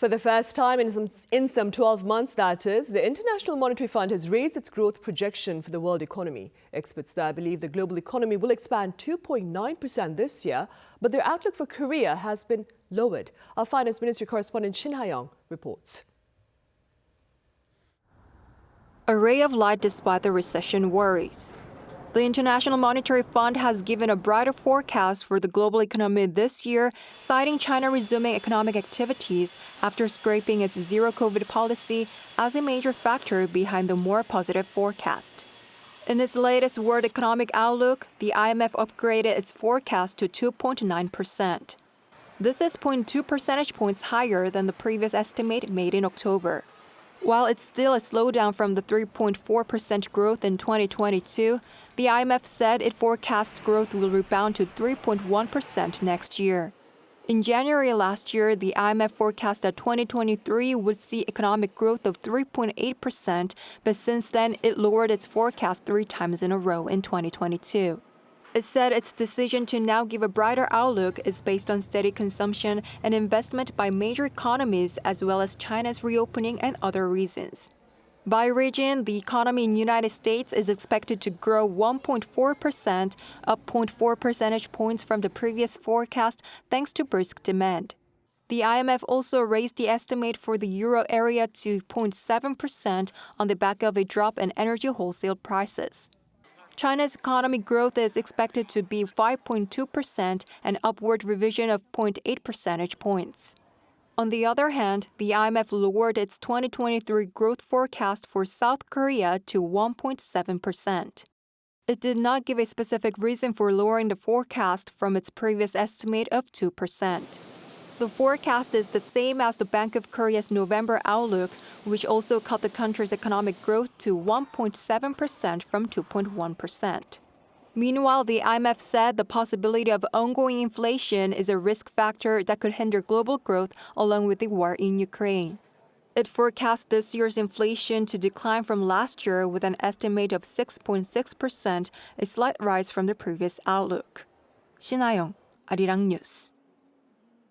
For the first time in some 12 months, that is, the International Monetary Fund has raised its growth projection for the world economy. Experts there believe the global economy will expand 2.9% this year, but their outlook for Korea has been lowered. Our Finance Ministry correspondent Shin reports. A ray of light despite the recession worries. The International Monetary Fund has given a brighter forecast for the global economy this year, citing China resuming economic activities after scraping its zero-COVID policy as a major factor behind the more positive forecast. In its latest World Economic Outlook, the IMF upgraded its forecast to 2.9%. This is 0.2 percentage points higher than the previous estimate made in October. While it's still a slowdown from the 3.4% growth in 2022, the IMF said it forecasts growth will rebound to 3.1% next year. In January last year, the IMF forecast that 2023 would see economic growth of 3.8%, but since then it lowered its forecast 3 times in a row in 2022. It said its decision to now give a brighter outlook is based on steady consumption and investment by major economies as well as China's reopening and other reasons. By region, the economy in the United States is expected to grow 1.4%, up 0.4 percentage points from the previous forecast thanks to brisk demand. The IMF also raised the estimate for the euro area to 0.7% on the back of a drop in energy wholesale prices. China's economic growth is expected to be 5.2%, an upward revision of 0.8 percentage points. On the other hand, the IMF lowered its 2023 growth forecast for South Korea to 1.7%. It did not give a specific reason for lowering the forecast from its previous estimate of 2%. The forecast is the same as the Bank of Korea's November outlook, which also cut the country's economic growth to 1.7% from 2.1%. Meanwhile, the IMF said the possibility of ongoing inflation is a risk factor that could hinder global growth along with the war in Ukraine. It forecast this year's inflation to decline from last year with an estimate of 6.6%, a slight rise from the previous outlook. Shin Arirang News.